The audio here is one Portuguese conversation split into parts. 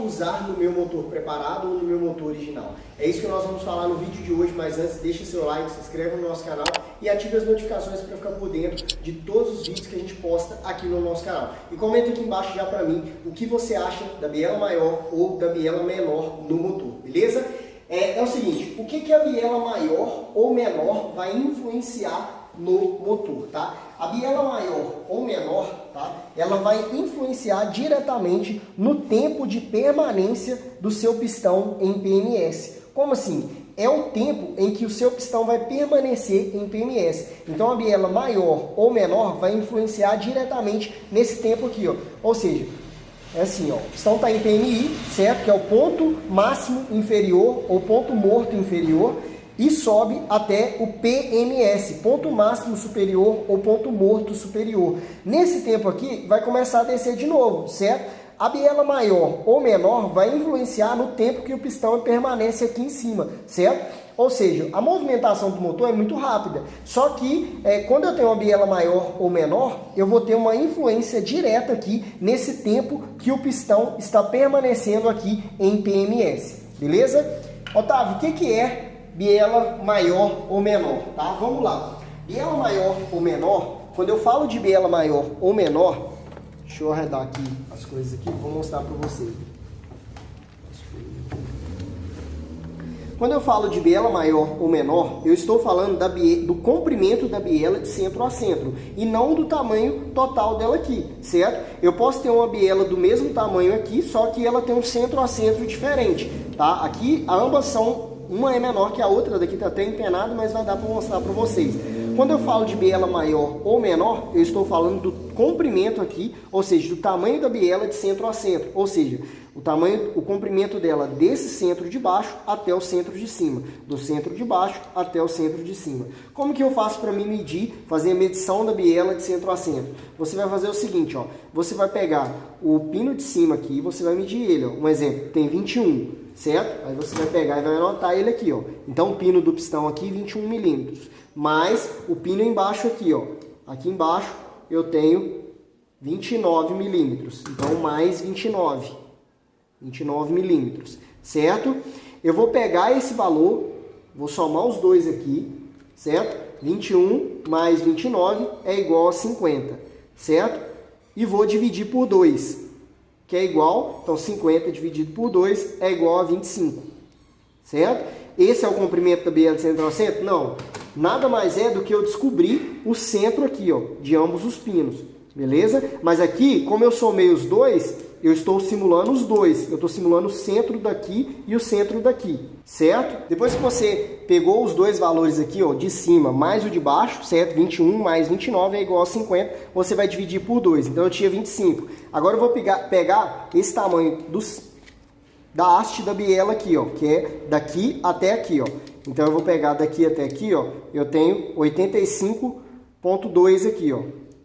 usar no meu motor preparado ou no meu motor original? É isso que nós vamos falar no vídeo de hoje, mas antes deixa seu like, se inscreva no nosso canal e ative as notificações para ficar por dentro de todos os vídeos que a gente posta aqui no nosso canal. E comenta aqui embaixo já para mim o que você acha da biela maior ou da biela menor no motor, beleza? É o seguinte, o que a biela maior ou menor vai influenciar no motor, tá? A biela maior ou menor, tá? Ela vai influenciar diretamente no tempo de permanência do seu pistão em PMS. Como assim? É o tempo em que o seu pistão vai permanecer em PMS. Então a biela maior ou menor vai influenciar diretamente nesse tempo aqui, ó. Ou seja, é assim, ó, o pistão está em PMI, certo? Que é o ponto máximo inferior ou ponto morto inferior, e sobe até o PMS, ponto máximo superior ou ponto morto superior. Nesse tempo aqui, vai começar a descer de novo, certo? A biela maior ou menor vai influenciar no tempo que o pistão permanece aqui em cima, certo? Ou seja, a movimentação do motor é muito rápida. Só que quando eu tenho uma biela maior ou menor, eu vou ter uma influência direta aqui nesse tempo que o pistão está permanecendo aqui em PMS. Beleza? Otávio, o que é biela maior ou menor? Tá? Vamos lá. Biela maior ou menor, quando eu falo de biela maior ou menor, deixa eu arredar aqui as coisas aqui, vou mostrar para vocês. Quando eu falo de biela maior ou menor, eu estou falando do comprimento da biela de centro a centro e não do tamanho total dela aqui, certo? Eu posso ter uma biela do mesmo tamanho aqui, só que ela tem um centro a centro diferente, tá? Aqui ambas são, uma é menor que a outra, daqui está até empenado, mas vai dar para mostrar para vocês. Quando eu falo de biela maior ou menor, eu estou falando do comprimento aqui, ou seja, do tamanho da biela de centro a centro, ou seja, o comprimento dela desse centro de baixo até o centro de cima, do centro de baixo até o centro de cima. Como que eu faço para me medir, fazer a medição da biela de centro a centro? Você vai fazer o seguinte, ó, você vai pegar o pino de cima aqui, você vai medir ele, ó, um exemplo, tem 21, certo? Aí você vai pegar e vai anotar ele aqui, ó. Então o pino do pistão aqui 21 milímetros, mais o pino embaixo aqui, ó. Aqui embaixo eu tenho 29 milímetros, então mais 29 milímetros, certo? Eu vou pegar esse valor, vou somar os dois aqui, certo? 21 mais 29 é igual a 50, certo? E vou dividir por 2, que é igual, então 50 dividido por 2 é igual a 25, certo? Esse é o comprimento da biela de centro a centro? Não, nada mais é do que eu descobrir o centro aqui, ó, de ambos os pinos, beleza? Mas aqui, como eu somei os dois, eu estou simulando os dois. Eu estou simulando o centro daqui e o centro daqui, certo? Depois que você pegou os dois valores aqui, ó, de cima mais o de baixo, certo? 21 mais 29 é igual a 50. Você vai dividir por 2. Então eu tinha 25. Agora eu vou pegar esse tamanho da haste da biela aqui, ó, que é daqui até aqui, ó. Então eu vou pegar daqui até aqui, ó. Eu tenho 85,2 aqui, ó.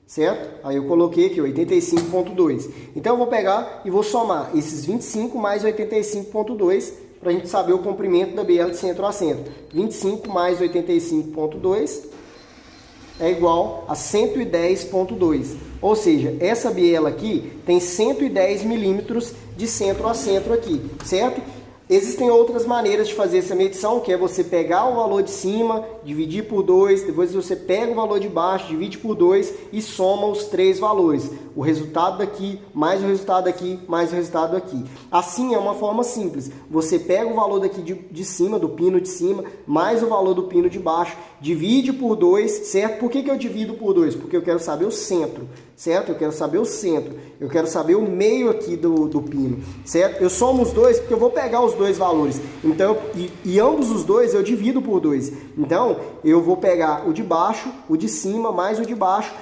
Certo? Aí eu coloquei aqui 85,2. Então eu vou pegar e vou somar esses 25 mais 85,2 para a gente saber o comprimento da biela de centro a centro. 25 mais 85,2 é igual a 110,2. Ou seja, essa biela aqui tem 110 milímetros de centro a centro aqui, certo? Existem outras maneiras de fazer essa medição, que é você pegar o valor de cima, dividir por 2, depois você pega o valor de baixo, divide por 2 e soma os três valores. O resultado daqui, mais o resultado aqui, mais o resultado aqui. Assim é uma forma simples. Você pega o valor daqui de cima, do pino de cima, mais o valor do pino de baixo, divide por 2, certo? Por que eu divido por 2? Porque eu quero saber o centro, certo? Eu quero saber o centro. Eu quero saber o meio aqui do pino, certo? Eu somo os dois porque eu vou pegar os dois valores. Então, e ambos os dois eu divido por 2. Então, eu vou pegar o de baixo, o de cima, mais o de baixo,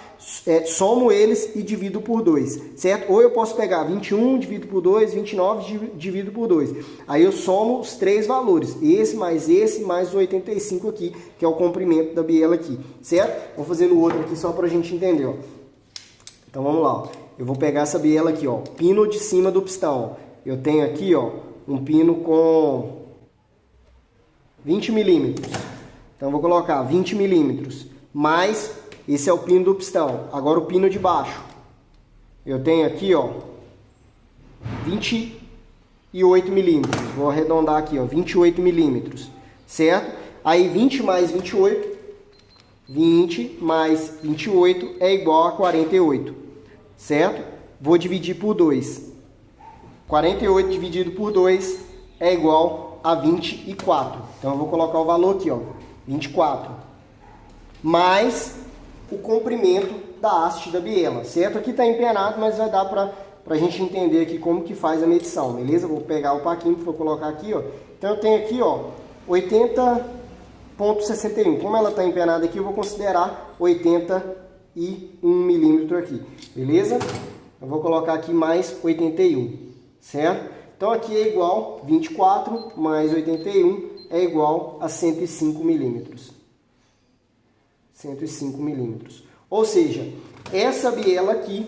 somo eles e divido por 2, certo? Ou eu posso pegar 21, divido por 2, 29, divido por 2. Aí eu somo os três valores, esse, mais o 85 aqui, que é o comprimento da biela aqui, certo? Vou fazer no outro aqui só para a gente entender, ó. Então vamos lá, ó. Eu vou pegar essa biela aqui, ó, pino de cima do pistão. Eu tenho aqui, ó, um pino com 20 milímetros. Então eu vou colocar 20 milímetros, mais esse é o pino do pistão. Agora o pino de baixo. Eu tenho aqui, ó, 21 28 milímetros. Vou arredondar aqui, ó, 28 milímetros, certo? Aí 20 mais 28, 20 mais 28 é igual a 48, certo? Vou dividir por 2. 48 dividido por 2 é igual a 24. Então eu vou colocar o valor aqui, ó, 24. Mais o comprimento da haste da biela, certo? Aqui está empenado, mas vai dar para a gente entender aqui como que faz a medição, beleza? Vou pegar o paquímetro, vou colocar aqui, ó. Então eu tenho aqui, ó, 80,61. Como ela está empenada aqui, eu vou considerar 81 milímetro aqui, beleza? Eu vou colocar aqui mais 81, certo? Então aqui é igual 24 mais 81 é igual a 105 milímetros. 105 milímetros. Ou seja, essa biela aqui,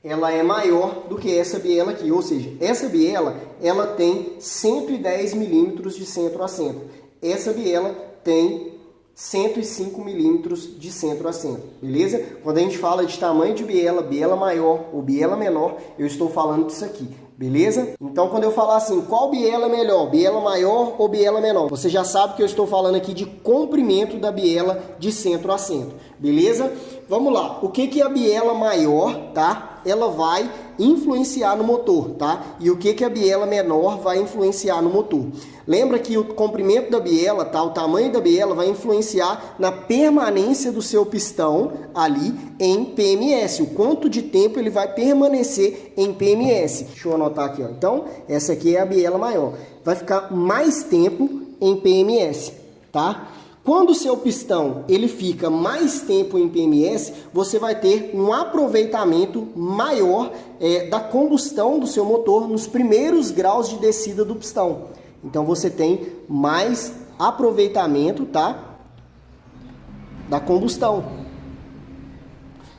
ela é maior do que essa biela aqui. Ou seja, essa biela, ela tem 110 milímetros de centro a centro. Essa biela tem 105 milímetros de centro a centro, beleza? Quando a gente fala de tamanho de biela, biela maior ou biela menor, eu estou falando disso aqui, beleza? Então, quando eu falar assim, qual biela é melhor, biela maior ou biela menor? Você já sabe que eu estou falando aqui de comprimento da biela de centro a centro, beleza? Vamos lá, o que é a biela maior, tá? Ela vai influenciar no motor, tá? E o que a biela menor vai influenciar no motor? Lembra que o comprimento da biela, tá? O tamanho da biela vai influenciar na permanência do seu pistão ali em PMS. O quanto de tempo ele vai permanecer em PMS. Deixa eu anotar aqui, ó. Então, essa aqui é a biela maior. Vai ficar mais tempo em PMS, tá? Quando o seu pistão ele fica mais tempo em PMS, você vai ter um aproveitamento maior da combustão do seu motor nos primeiros graus de descida do pistão. Então você tem mais aproveitamento, tá? Da combustão.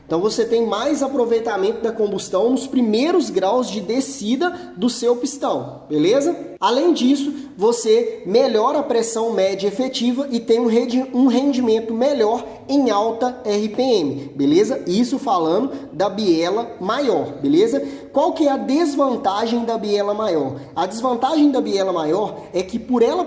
Então você tem mais aproveitamento da combustão nos primeiros graus de descida do seu pistão, beleza? Além disso, você melhora a pressão média efetiva e tem um rendimento melhor em alta RPM, beleza? Isso falando da biela maior, beleza? Qual que é a desvantagem da biela maior? A desvantagem da biela maior é que por ela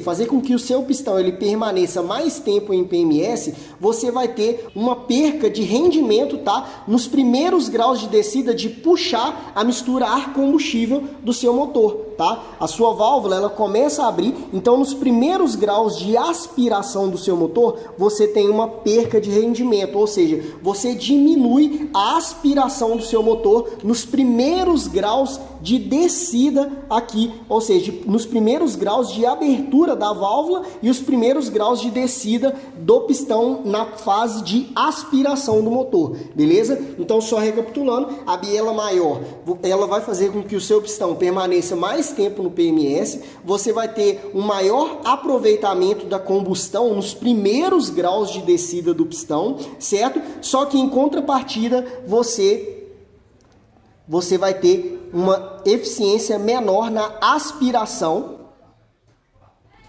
fazer com que o seu pistão ele permaneça mais tempo em PMS, você vai ter uma perca de rendimento, tá? Nos primeiros graus de descida de puxar a mistura ar-combustível do seu motor, tá? A sua válvula ela começa a abrir, então nos primeiros graus de aspiração do seu motor, você tem uma perca de rendimento, ou seja, você diminui a aspiração do seu motor nos primeiros graus de descida aqui, ou seja, nos primeiros graus de abertura da válvula e os primeiros graus de descida do pistão na fase de aspiração do motor, beleza? Então, só recapitulando, a biela maior, ela vai fazer com que o seu pistão permaneça mais tempo no PMS, você vai ter um maior aproveitamento da combustão nos primeiros graus de descida do pistão, certo? Só que em contrapartida, você vai ter uma eficiência menor na aspiração,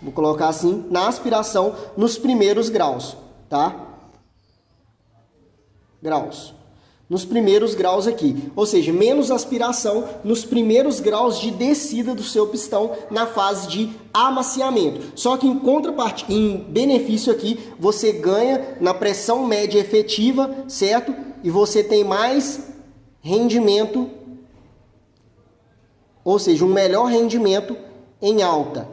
vou colocar assim, na aspiração nos primeiros graus, tá? Graus. Nos primeiros graus aqui, ou seja, menos aspiração nos primeiros graus de descida do seu pistão na fase de amaciamento. Só que em contrapartida, em benefício aqui, você ganha na pressão média efetiva, certo? E você tem mais rendimento, ou seja, um melhor rendimento em alta.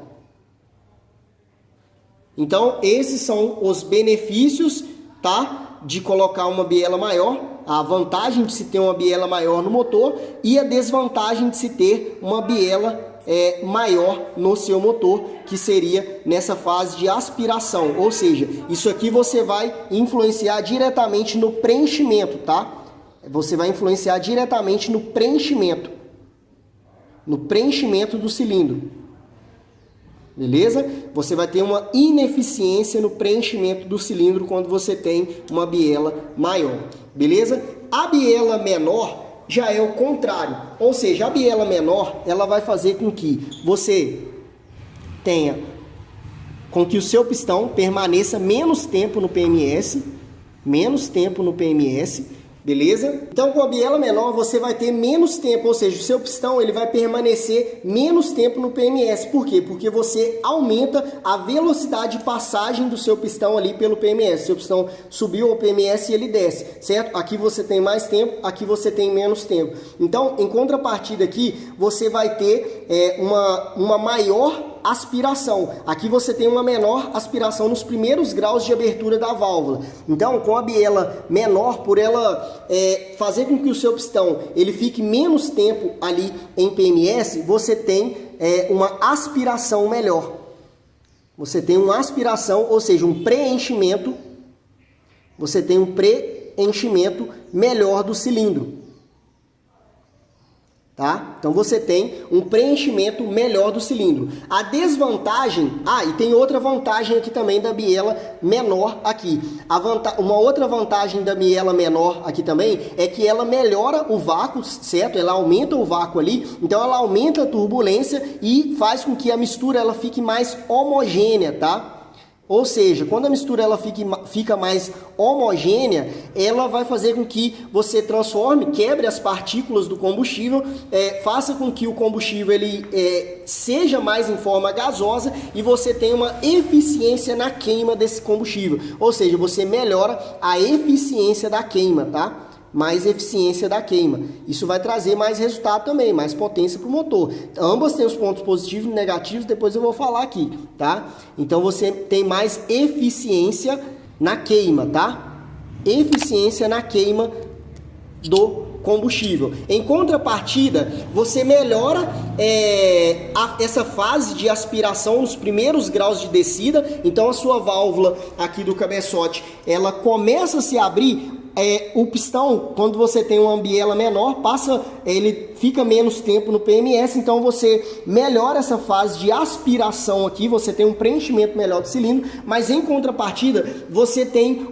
Então, esses são os benefícios, tá? De colocar uma biela maior, a vantagem de se ter uma biela maior no motor e a desvantagem de se ter uma biela maior no seu motor, que seria nessa fase de aspiração. Ou seja, isso aqui você vai influenciar diretamente no preenchimento, tá? Você vai influenciar diretamente no preenchimento do cilindro. Beleza? Você vai ter uma ineficiência no preenchimento do cilindro quando você tem uma biela maior. Beleza? A biela menor já é o contrário. Ou seja, a biela menor, ela vai fazer com que você tenha, com que o seu pistão permaneça menos tempo no PMS, Beleza? Então, com a biela menor, você vai ter menos tempo, ou seja, o seu pistão ele vai permanecer menos tempo no PMS. Por quê? Porque você aumenta a velocidade de passagem do seu pistão ali pelo PMS. Seu pistão subiu ao PMS e ele desce, certo? Aqui você tem mais tempo, aqui você tem menos tempo. Então, em contrapartida aqui, você vai ter uma maior aspiração. Aqui você tem uma menor aspiração nos primeiros graus de abertura da válvula. Então, com a biela menor, por ela fazer com que o seu pistão ele fique menos tempo ali em PMS, você tem uma aspiração melhor. Você tem uma aspiração, ou seja, um preenchimento. Você tem um preenchimento melhor do cilindro. Tá? Então você tem um preenchimento melhor do cilindro. A desvantagem, e tem outra vantagem aqui também da biela menor aqui. Uma outra vantagem da biela menor aqui também é que ela melhora o vácuo, certo? Ela aumenta o vácuo ali, então ela aumenta a turbulência e faz com que a mistura ela fique mais homogênea, tá? Ou seja, quando a mistura ela fica mais homogênea, ela vai fazer com que você quebre as partículas do combustível, faça com que o combustível ele seja mais em forma gasosa e você tenha uma eficiência na queima desse combustível. Ou seja, você melhora a eficiência da queima, tá? Mais eficiência da queima. Isso vai trazer mais resultado também, mais potência para o motor. Ambas têm os pontos positivos e negativos, depois eu vou falar aqui, tá? Então você tem mais eficiência na queima, tá? Eficiência na queima do combustível. Em contrapartida, você melhora essa fase de aspiração nos primeiros graus de descida. Então a sua válvula aqui do cabeçote, ela começa a se abrir. O pistão, quando você tem uma biela menor, ele fica menos tempo no PMS, então você melhora essa fase de aspiração aqui, você tem um preenchimento melhor do cilindro, mas em contrapartida, você tem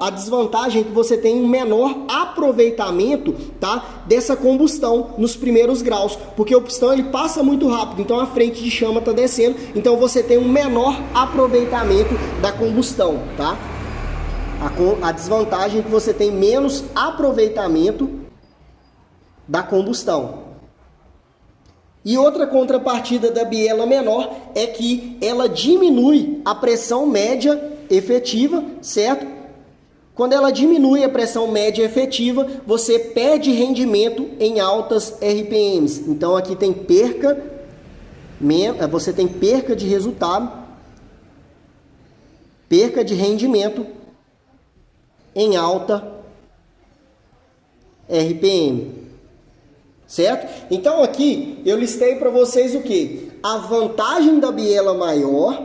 a desvantagem é que você tem um menor aproveitamento, tá, dessa combustão nos primeiros graus, porque o pistão ele passa muito rápido, então a frente de chama está descendo, então você tem um menor aproveitamento da combustão, tá? A desvantagem é que você tem menos aproveitamento da combustão. E outra contrapartida da biela menor é que ela diminui a pressão média efetiva, certo? Quando ela diminui a pressão média efetiva, você perde rendimento em altas RPMs. Então aqui tem você tem perca de resultado, perca de rendimento em alta RPM, certo? Então aqui eu listei para vocês o que? A vantagem da biela maior,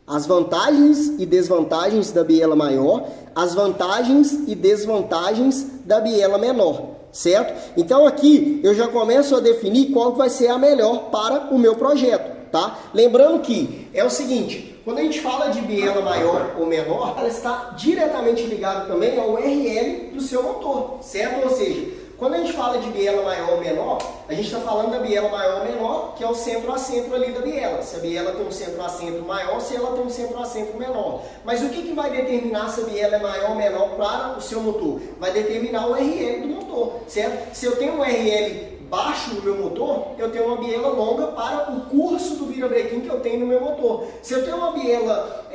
as vantagens e desvantagens da biela maior, as vantagens e desvantagens da biela menor, certo? Então aqui eu já começo a definir qual vai ser a melhor para o meu projeto, tá? Lembrando que é o seguinte, quando a gente fala de biela maior ou menor, ela está diretamente ligada também ao RL do seu motor, certo? Ou seja, quando a gente fala de biela maior ou menor, a gente está falando da biela maior ou menor, que é o centro a centro ali da biela. Se a biela tem um centro a centro maior, se ela tem um centro a centro menor. Mas o que vai determinar se a biela é maior ou menor para o seu motor? Vai determinar o RL do motor, certo? Se eu tenho um RL baixo no meu motor, eu tenho uma biela longa para o curso do virabrequim que eu tenho no meu motor. Se eu tenho uma biela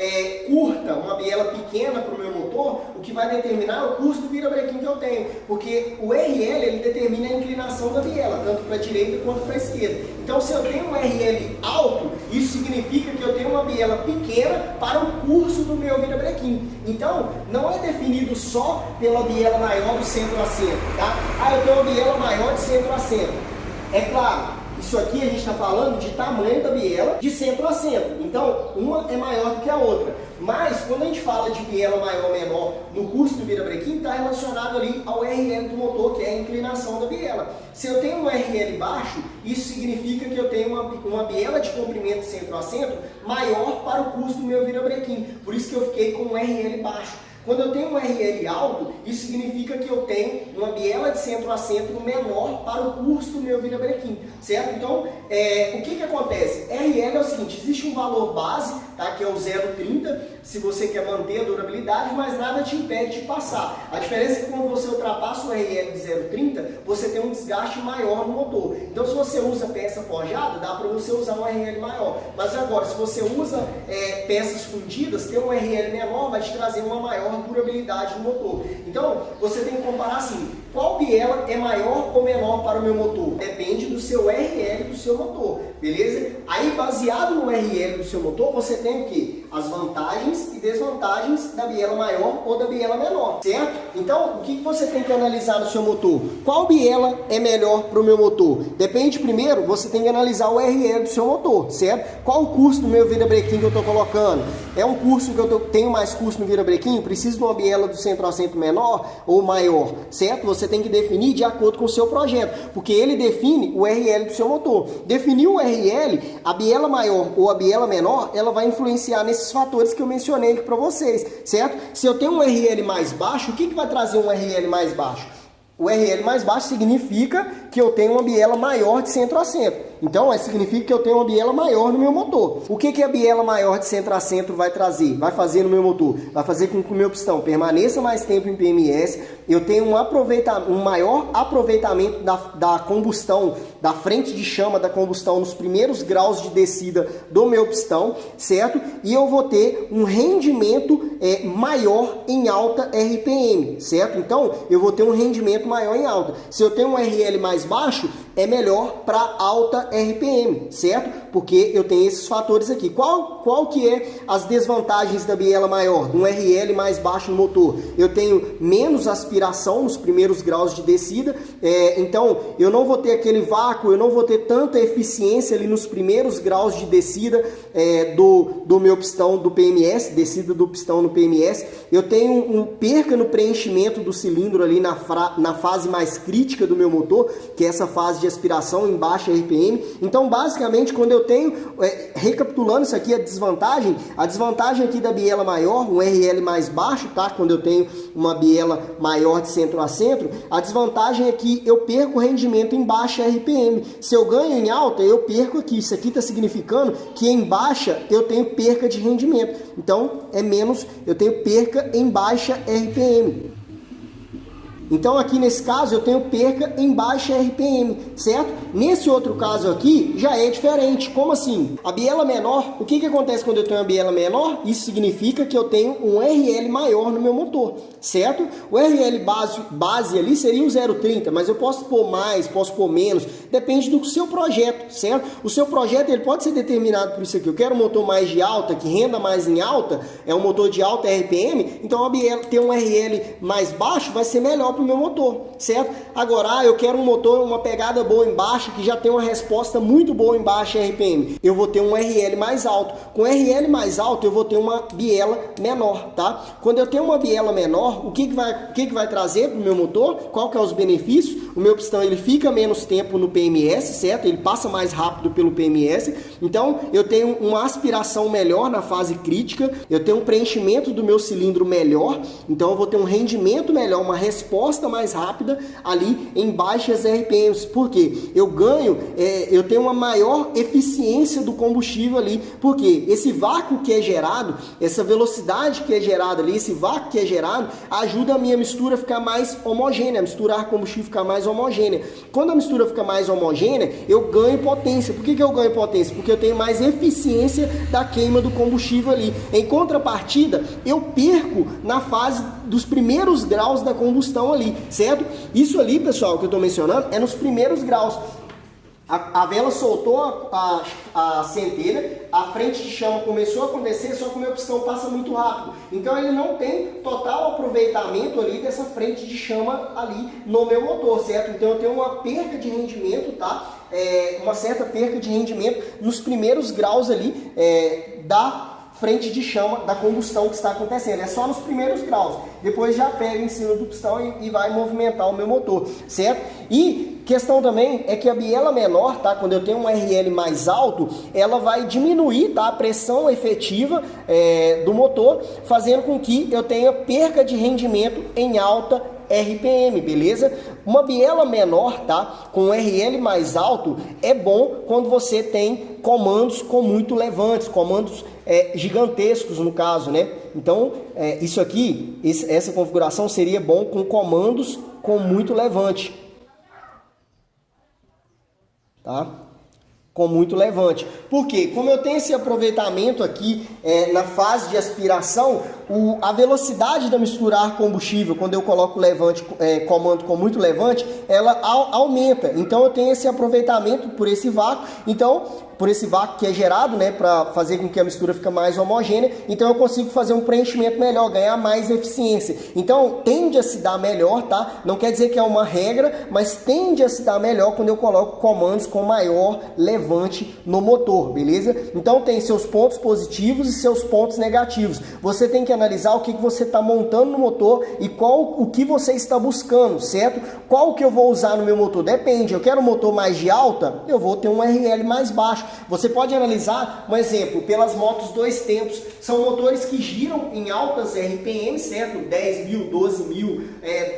curta, uma biela pequena para o meu motor, o que vai determinar é o curso do virabrequim que eu tenho, porque o RL ele determina a inclinação da biela, tanto para a direita quanto para a esquerda. Então, se eu tenho um RL alto, isso significa que eu tenho uma biela pequena para o curso do meu virabrequim. Então, não é definido só pela biela maior do centro a centro, tá? Eu tenho uma biela maior de centro a centro. É claro, isso aqui a gente está falando de tamanho da biela de centro a centro. Então, uma é maior do que a outra. Mas, quando a gente fala de biela maior ou menor no curso do virabrequim, está relacionado ali ao RL do motor, que é a inclinação da biela. Se eu tenho um RL baixo, isso significa que eu tenho uma biela de comprimento centro a centro maior para o curso do meu virabrequim. Por isso que eu fiquei com um RL baixo. Quando eu tenho um RL alto, isso significa que eu tenho uma biela de centro a centro menor para o curso do meu virabrequim, certo? Então, o que acontece? RL é o seguinte, existe um valor base, tá, que é o 0,30, se você quer manter a durabilidade, mas nada te impede de passar. A diferença é que quando você ultrapassa o RL de 0,30, você tem um desgaste maior no motor. Então, se você usa peça forjada, dá para você usar um RL maior. Mas agora, se você usa peças fundidas, ter um RL menor vai te trazer uma maior durabilidade no motor. Então, você tem que comparar assim, qual biela é maior ou menor para o meu motor? Depende do seu RL do seu motor, beleza? Aí, baseado no RL do seu motor, você tem o quê? As vantagens e desvantagens da biela maior ou da biela menor, certo? Então, o que você tem que analisar no seu motor? Qual biela é melhor para o meu motor? Depende, primeiro, você tem que analisar o RL do seu motor, certo? Qual o custo do meu virabrequim que eu estou colocando? É um curso que eu tenho mais custo no virabrequim? Preciso de uma biela do centro a centro menor ou maior, certo? Você tem que definir de acordo com o seu projeto, porque ele define o RL do seu motor. Definir o RL, a biela maior ou a biela menor, ela vai influenciar nesses fatores que eu mencionei aqui para vocês, certo? Se eu tenho um RL mais baixo, o que vai trazer um RL mais baixo? O RL mais baixo significa que eu tenho uma biela maior de centro a centro. Então, significa que eu tenho uma biela maior no meu motor. O que a biela maior de centro a centro vai trazer? Vai fazer no meu motor? Vai fazer com que o meu pistão permaneça mais tempo em PMS, eu tenho um maior aproveitamento da combustão, da frente de chama da combustão nos primeiros graus de descida do meu pistão, certo? E eu vou ter um rendimento maior em alta RPM, certo? Então, eu vou ter um rendimento maior em alta. Se eu tenho um RL mais baixo, é melhor para alta RPM, certo? Porque eu tenho esses fatores aqui. Qual que é as desvantagens da biela maior, de um RL mais baixo no motor? Eu tenho menos aspiração nos primeiros graus de descida, então eu não vou ter aquele vácuo, eu não vou ter tanta eficiência ali nos primeiros graus de descida do meu pistão do PMS, descida do pistão no PMS. Eu tenho perca no preenchimento do cilindro ali na fase mais crítica do meu motor, que é essa fase de aspiração em baixa RPM. Então, basicamente, quando eu tenho, recapitulando isso aqui, a desvantagem aqui da biela maior, um RL mais baixo, tá? Quando eu tenho uma biela maior de centro a centro, a desvantagem é que eu perco rendimento em baixa RPM. Se eu ganho em alta, eu perco aqui. Isso aqui está significando que em baixa eu tenho perca de rendimento. Então, eu tenho perca em baixa RPM. Então aqui nesse caso eu tenho perca em baixa RPM, certo? Nesse outro caso aqui já é diferente. Como assim? A biela menor, o que acontece quando eu tenho uma biela menor? Isso significa que eu tenho um RL maior no meu motor, certo? O RL base ali seria o 0,30, mas eu posso pôr mais, posso pôr menos, depende do seu projeto, certo? O seu projeto ele pode ser determinado por isso aqui. Eu quero um motor mais de alta, que renda mais em alta, é um motor de alta RPM, então a biela ter um RL mais baixo vai ser melhor para o meu motor, certo? Agora, eu quero um motor, uma pegada boa em baixa, que já tem uma resposta muito boa em baixa RPM. Eu vou ter um RL mais alto. Com RL mais alto, eu vou ter uma biela menor, tá? Quando eu tenho uma biela menor, o que vai trazer para o meu motor? Qual que é os benefícios? O meu pistão, ele fica menos tempo no PMS, certo? Ele passa mais rápido pelo PMS. Então, eu tenho uma aspiração melhor na fase crítica, eu tenho um preenchimento do meu cilindro melhor, então eu vou ter um rendimento melhor, uma resposta mais rápida ali em baixas RPMs. Por quê? Eu tenho uma maior eficiência do combustível ali, porque esse vácuo que é gerado, essa velocidade que é gerada ali, esse vácuo que é gerado, ajuda a minha mistura a ficar mais homogênea, a misturar combustível ficar mais homogênea. Quando a mistura fica mais homogênea, eu ganho potência. Por que eu ganho potência? Porque eu tenho mais eficiência da queima do combustível ali. Em contrapartida, eu perco na fase dos primeiros graus da combustão ali, certo? Isso ali, pessoal, que eu estou mencionando, é nos primeiros graus. A vela soltou a centelha, a frente de chama começou a acontecer, só que o meu pistão passa muito rápido. Então ele não tem total aproveitamento ali dessa frente de chama ali no meu motor, certo? Então eu tenho uma perca de rendimento, tá? Uma certa perca de rendimento nos primeiros graus ali da frente de chama da combustão que está acontecendo. É só nos primeiros graus. Depois já pega em cima do pistão e vai movimentar o meu motor, certo? E questão também é que a biela menor, tá? Quando eu tenho um RL mais alto, ela vai diminuir, tá? A pressão efetiva do motor, fazendo com que eu tenha perca de rendimento em alta RPM, beleza? Uma biela menor, tá? Com RL mais alto, é bom quando você tem comandos com muito levantes, comandos gigantescos no caso, né? Então, isso aqui, essa configuração seria bom com comandos com muito levante, tá? Com muito levante. Por quê? Como eu tenho esse aproveitamento aqui na fase de aspiração, a velocidade da misturar combustível, quando eu coloco levante, comando com muito levante, ela aumenta. Então eu tenho esse aproveitamento por esse vácuo. Então, por esse vácuo que é gerado, né, para fazer com que a mistura fique mais homogênea, então eu consigo fazer um preenchimento melhor, ganhar mais eficiência. Então tende a se dar melhor, tá? Não quer dizer que é uma regra, mas tende a se dar melhor quando eu coloco comandos com maior levante no motor, beleza? Então tem seus pontos positivos e seus pontos negativos. Você tem que analisar o que você está montando no motor e o que você está buscando, certo? Qual que eu vou usar no meu motor? Depende, eu quero um motor mais de alta, eu vou ter um RL mais baixo. Você pode analisar, um exemplo, pelas motos 2 tempos, são motores que giram em altas RPM, certo? 10 mil, 12 mil,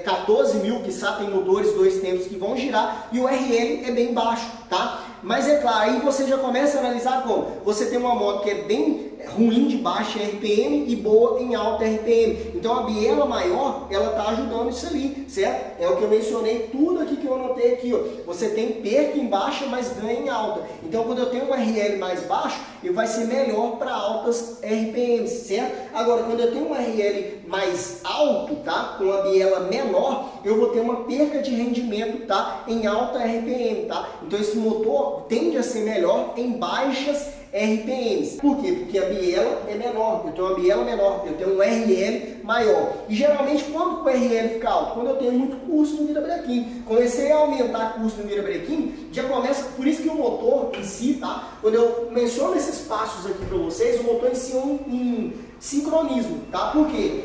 14 mil, que tem motores 2 tempos que vão girar, e o RL é bem baixo, tá? Mas é claro, aí você já começa a analisar como você tem uma moto que é bem ruim de baixa RPM e boa em alta RPM. Então a biela maior, ela tá ajudando isso ali, certo? É o que eu mencionei, tudo aqui que eu anotei aqui, ó. Você tem perda em baixa, mas ganha em alta. Então quando eu tenho um RL mais baixo, ele vai ser melhor para altas RPMs, certo? Agora quando eu tenho um RL mais alto, tá? Com a biela menor, eu vou ter uma perca de rendimento, tá? Em alta RPM, tá? Então esse motor tende a ser melhor em baixas RPMs. Por quê? Porque a biela é menor, eu tenho uma biela menor, eu tenho um RL maior. E geralmente quando o RL fica alto? Quando eu tenho muito custo no virabrequim. Comecei a aumentar custo no virabrequim, já começa, por isso que o motor em si, tá? Quando eu menciono esses passos aqui para vocês, o motor em si é um sincronismo, tá? Por quê?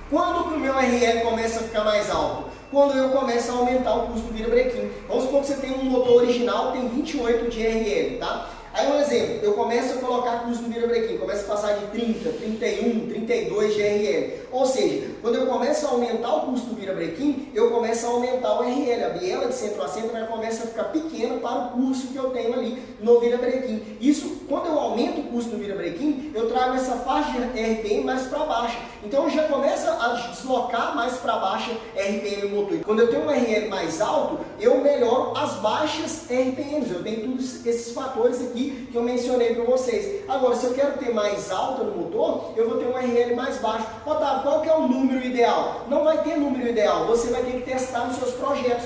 Quando que o meu RL começa a ficar mais alto? Quando eu começo a aumentar o custo do virabrequim. Vamos supor que você tem um motor original, tem 28 de RL, tá? Aí um exemplo, eu começo a colocar custo no virabrequim, começo a passar de 30, 31, 32 de RL. Ou seja, quando eu começo a aumentar o custo do virabrequim, eu começo a aumentar o RL. A biela de centro a centro ela começa a ficar pequena para o custo que eu tenho ali no virabrequim. Isso, quando eu aumento o custo do virabrequim, eu trago essa faixa de RPM mais para baixo. Então eu já começo a deslocar mais para baixo RPM no motor. Quando eu tenho um RL mais alto, eu melhoro as baixas RPMs. Eu tenho todos esses fatores aqui que eu mencionei para vocês. Agora, se eu quero ter mais alta no motor, eu vou ter um RL mais baixo. Otávio, qual que é o número ideal? Não vai ter número ideal, você vai ter que testar nos seus projetos.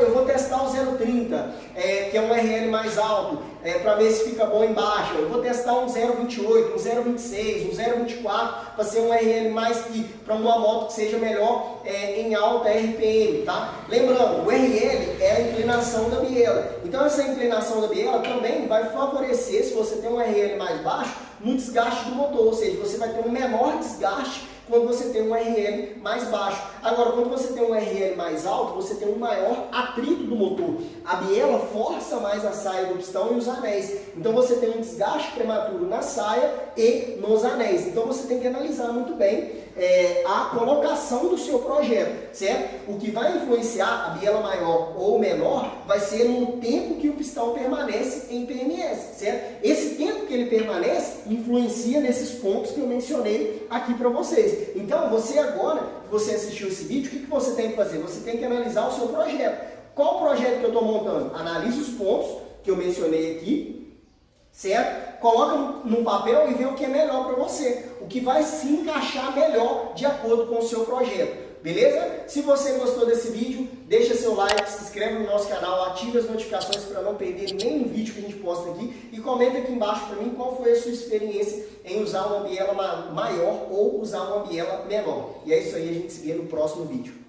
Eu vou testar o 0,30, que é um RL mais alto, para ver se fica bom em baixa. Eu vou testar um 0,28, um 0,26, um 0,24, para ser um RL mais para uma moto que seja melhor em alta RPM, tá? Lembrando, o RL é a inclinação da biela. Então essa inclinação da biela também vai favorecer, se você tem um RL mais baixo, no desgaste do motor, ou seja, você vai ter um menor desgaste quando você tem um RL mais baixo. Agora, quando você tem um RL mais alto, você tem um maior atrito do motor. A biela força mais a saia do pistão e os anéis. Então você tem um desgaste prematuro na saia e nos anéis. Então você tem que analisar muito bem a colocação do seu projeto, certo? O que vai influenciar a biela maior ou menor vai ser no tempo que o pistão permanece em PMS, certo? Esse tempo que ele permanece influencia nesses pontos que eu mencionei aqui para vocês. Então, você agora, que você assistiu esse vídeo, o que você tem que fazer? Você tem que analisar o seu projeto. Qual projeto que eu estou montando? Analise os pontos que eu mencionei aqui, certo? Coloca no papel e vê o que é melhor para você. O que vai se encaixar melhor de acordo com o seu projeto. Beleza? Se você gostou desse vídeo, deixa seu like, se inscreve no nosso canal, ative as notificações para não perder nenhum vídeo que a gente posta aqui e comenta aqui embaixo para mim qual foi a sua experiência em usar uma biela maior ou usar uma biela menor. E é isso aí, a gente se vê no próximo vídeo.